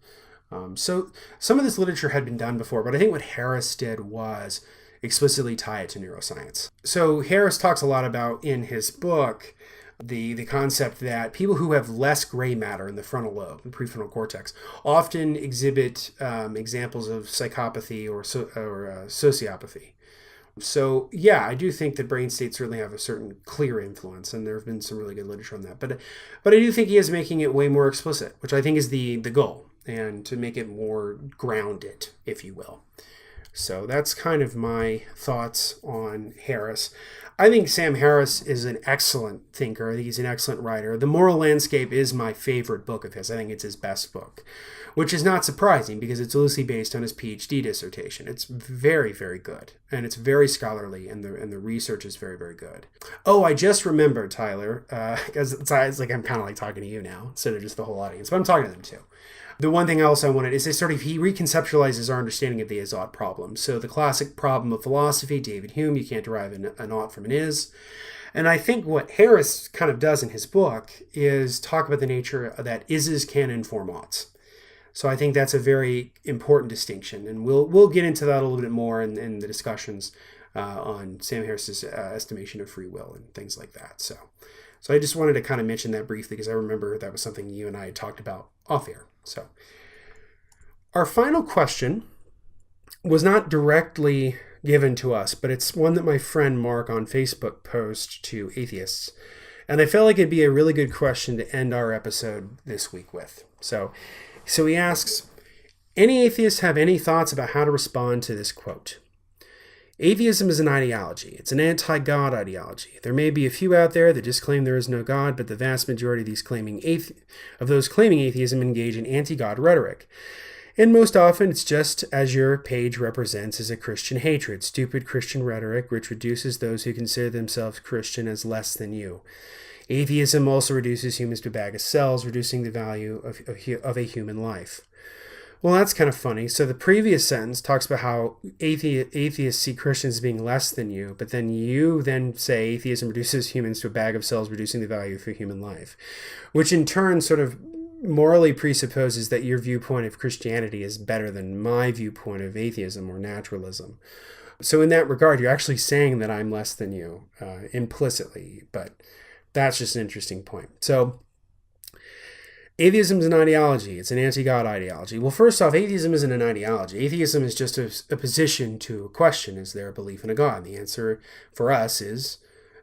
So some of this literature had been done before, but I think what Harris did was explicitly tie it to neuroscience. So Harris talks a lot about, in his book, the concept that people who have less gray matter in the frontal lobe, the prefrontal cortex, often exhibit examples of psychopathy or sociopathy. So yeah, I do think that brain states certainly have a certain clear influence, and there have been some really good literature on that. But I do think he is making it way more explicit, which I think is the goal, and to make it more grounded, if you will. So that's kind of my thoughts on Harris. I think Sam Harris is an excellent thinker. I think he's an excellent writer. The Moral Landscape is my favorite book of his. I think it's his best book, which is not surprising because it's loosely based on his PhD dissertation. It's very, very good, and it's very scholarly, and the research is very, very good. Oh, I just remembered, Tyler, because it's like I'm kind of like talking to you now instead of just the whole audience, but I'm talking to them too. The one thing else I wanted is he reconceptualizes our understanding of the is-ought problem. So the classic problem of philosophy, David Hume, you can't derive an ought from an is. And I think what Harris kind of does in his book is talk about the nature that ises can inform oughts. So I think that's a very important distinction, and we'll get into that a little bit more in the discussions on Sam Harris's estimation of free will and things like that. So I just wanted to kind of mention that briefly because I remember that was something you and I had talked about off air. So our final question was not directly given to us, but it's one that my friend Mark on Facebook posed to atheists. And I felt like it'd be a really good question to end our episode this week with. So he asks, any atheists have any thoughts about how to respond to this quote? Atheism is an ideology. It's an anti-God ideology. There may be a few out there that just claim there is no God, but the vast majority of those claiming atheism engage in anti-God rhetoric. And most often, it's just as your page represents as a Christian hatred, stupid Christian rhetoric, which reduces those who consider themselves Christian as less than you. Atheism also reduces humans to a bag of cells, reducing the value of a human life. Well, that's kind of funny. So the previous sentence talks about how atheists see Christians as being less than you, but then you then say atheism reduces humans to a bag of cells, reducing the value of a human life, which in turn sort of morally presupposes that your viewpoint of Christianity is better than my viewpoint of atheism or naturalism. So in that regard, you're actually saying that I'm less than you implicitly, but that's just an interesting point. So atheism is an ideology. It's an anti-God ideology. Well, first off, atheism isn't an ideology. Atheism is just a position to a question. Is there a belief in a God? The answer for us is,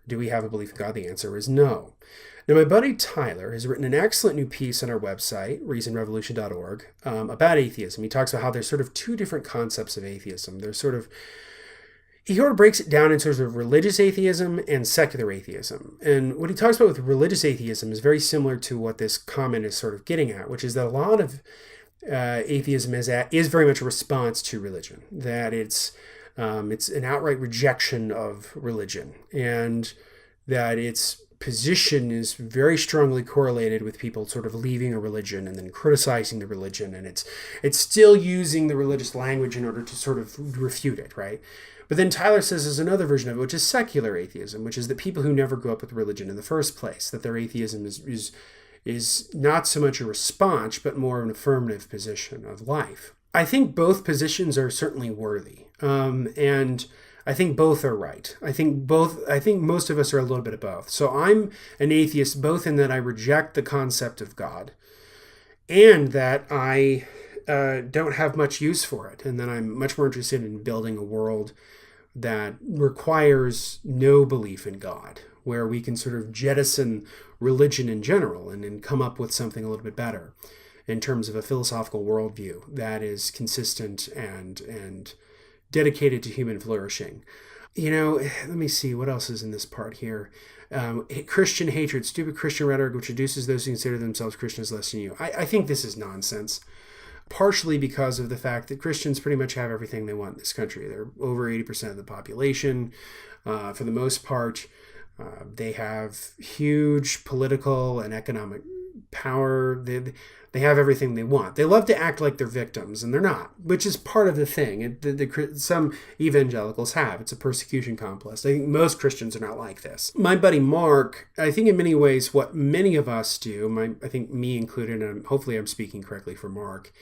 do we have a belief in God? The answer is no. Now, my buddy Tyler has written an excellent new piece on our website, reasonrevolution.org, about atheism. He talks about how there's sort of two different concepts of atheism. He sort of breaks it down in terms of religious atheism and secular atheism. And what he talks about with religious atheism is very similar to what this comment is sort of getting at, which is that a lot of atheism is very much a response to religion, that it's an outright rejection of religion, and that its position is very strongly correlated with people sort of leaving a religion and then criticizing the religion, and it's still using the religious language in order to sort of refute it, right? But then Tyler says there's another version of it, which is secular atheism, which is that people who never grew up with religion in the first place, that their atheism is not so much a response, but more an affirmative position of life. I think both positions are certainly worthy, and I think both are right. I think most of us are a little bit of both. So I'm an atheist both in that I reject the concept of God and that I don't have much use for it, and that I'm much more interested in building a world that requires no belief in God, where we can sort of jettison religion in general and then come up with something a little bit better in terms of a philosophical worldview that is consistent and dedicated to human flourishing. Let me see, what else is in this part here? Christian hatred, stupid Christian rhetoric, which reduces those who consider themselves Christian as less than you. I think this is nonsense, partially because of the fact that Christians pretty much have everything they want in this country. They're over 80% of the population. For the most part, they have huge political and economic power. They have everything they want. They love to act like they're victims, and they're not, which is part of the thing. Some evangelicals have. It's a persecution complex. I think most Christians are not like this. My buddy Mark, I think in many ways what many of us do, I think me included, and hopefully I'm speaking correctly for Mark,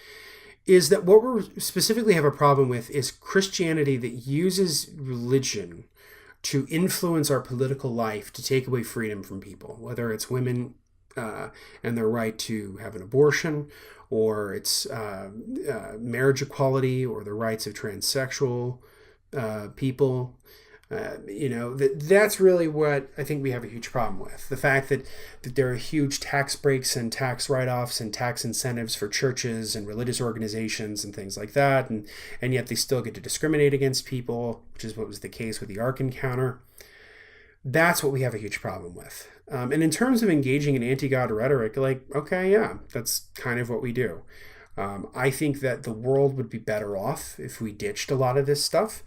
is that what we specifically have a problem with is Christianity that uses religion to influence our political life, to take away freedom from people, whether it's women and their right to have an abortion, or it's marriage equality, or the rights of transsexual people. That's really what I think we have a huge problem with. The fact that there are huge tax breaks and tax write-offs and tax incentives for churches and religious organizations and things like that, and yet they still get to discriminate against people, which is what was the case with the Ark Encounter. That's what we have a huge problem with. And in terms of engaging in anti-God rhetoric, okay, yeah, that's kind of what we do. I think that the world would be better off if we ditched a lot of this stuff.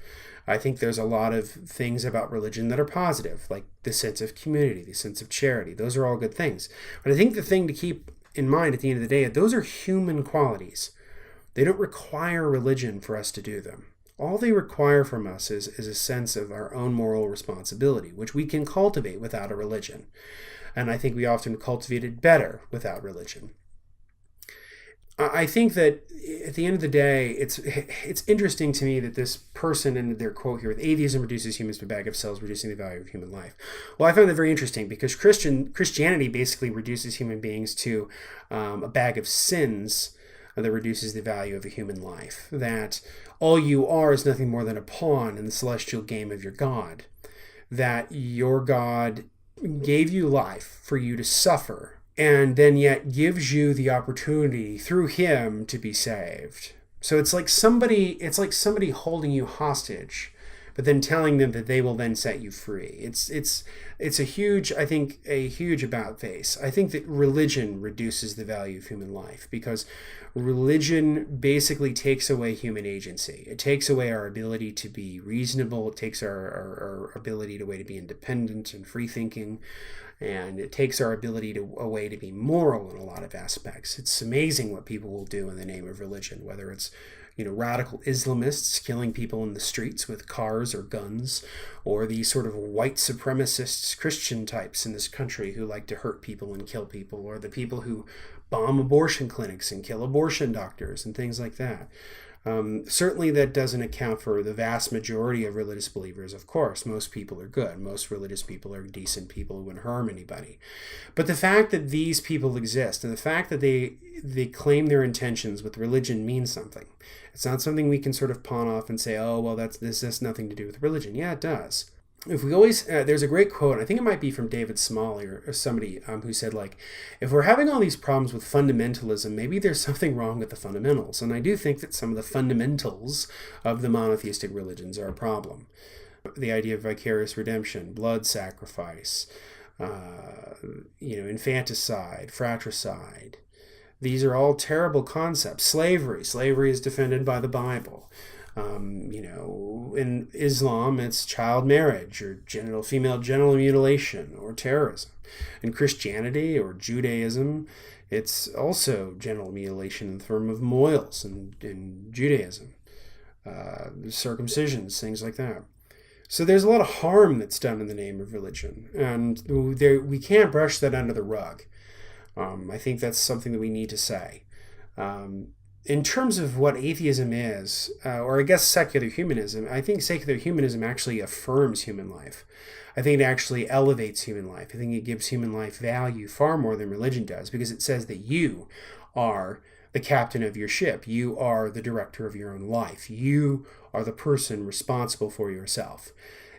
I think there's a lot of things about religion that are positive, like the sense of community, the sense of charity. Those are all good things. But I think the thing to keep in mind at the end of the day, those are human qualities. They don't require religion for us to do them. All they require from us is a sense of our own moral responsibility, which we can cultivate without a religion. And I think we often cultivate it better without religion. I think that at the end of the day, it's interesting to me that this person in their quote here, with atheism reduces humans to a bag of cells, reducing the value of human life. Well, I find that very interesting because Christianity basically reduces human beings to a bag of sins that reduces the value of a human life. That all you are is nothing more than a pawn in the celestial game of your God. That your God gave you life for you to suffer, and then yet gives you the opportunity through him to be saved. So it's like somebody holding you hostage, but then telling them that they will then set you free. It's a huge about face. I think that religion reduces the value of human life, because religion basically takes away human agency. It takes away our ability to be reasonable. It takes our ability to be independent and free thinking. And it takes our ability away to be moral in a lot of aspects. It's amazing what people will do in the name of religion, whether it's radical Islamists killing people in the streets with cars or guns, or these sort of white supremacists, Christian types in this country who like to hurt people and kill people, or the people who bomb abortion clinics and kill abortion doctors and things like that. Certainly that doesn't account for the vast majority of religious believers. Of course, most people are good. Most religious people are decent people who wouldn't harm anybody. But the fact that these people exist, and the fact that they claim their intentions with religion, means something. It's not something we can sort of pawn off and say, oh, well, this has nothing to do with religion. Yeah, it does. If we always, there's a great quote, I think it might be from David Smalley or somebody who said, like, if we're having all these problems with fundamentalism, maybe there's something wrong with the fundamentals. And I do think that some of the fundamentals of the monotheistic religions are a problem. The idea of vicarious redemption, blood sacrifice, infanticide, fratricide. These are all terrible concepts. Slavery is defended by the Bible. In Islam, it's child marriage or female genital mutilation or terrorism. In Christianity or Judaism, it's also genital mutilation in the form of mohels in Judaism, circumcisions, things like that. So there's a lot of harm that's done in the name of religion, and we can't brush that under the rug. I think that's something that we need to say. In terms of what atheism is, or I guess secular humanism, I think secular humanism actually affirms human life. I think it actually elevates human life. I think it gives human life value far more than religion does, because it says that you are the captain of your ship. You are the director of your own life. You are the person responsible for yourself.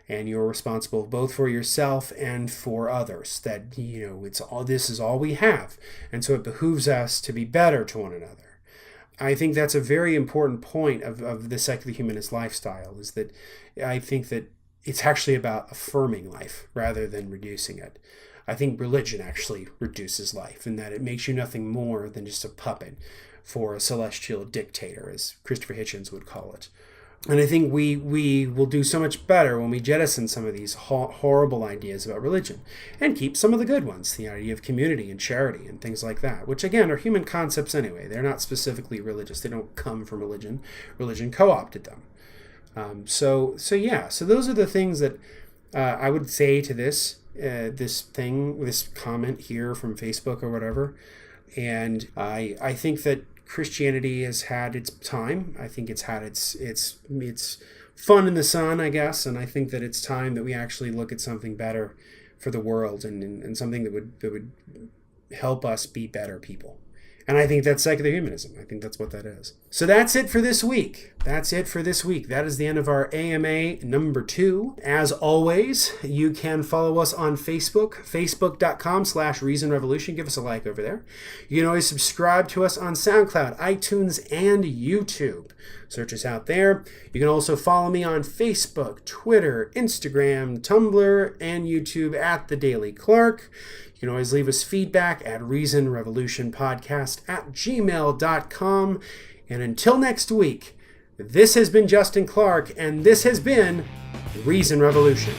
And you're responsible both for yourself and for others. That, this is all we have. And so it behooves us to be better to one another. I think that's a very important point of the secular humanist lifestyle, is that I think that it's actually about affirming life rather than reducing it. I think religion actually reduces life, in that it makes you nothing more than just a puppet for a celestial dictator, as Christopher Hitchens would call it. And I think we will do so much better when we jettison some of these horrible ideas about religion and keep some of the good ones, the idea of community and charity and things like that, which again are human concepts anyway. They're not specifically religious. They don't come from religion. Religion co-opted them. So those are the things that I would say to this comment here from Facebook or whatever. And I think that Christianity has had its time. I think it's had its fun in the sun, I guess, and I think that it's time that we actually look at something better for the world and something that would help us be better people. And I think that's secular humanism. I think that's what that is. So that's it for this week. That is the end of our AMA number 2. As always, you can follow us on Facebook, facebook.com/reasonrevolution. Give us a like over there. You can always subscribe to us on SoundCloud, iTunes, and YouTube. Search us out there. You can also follow me on Facebook, Twitter, Instagram, Tumblr, and YouTube at The Daily Clark. You can always leave us feedback at reasonrevolutionpodcast@gmail.com. And until next week, this has been Justin Clark, and this has been Reason Revolution.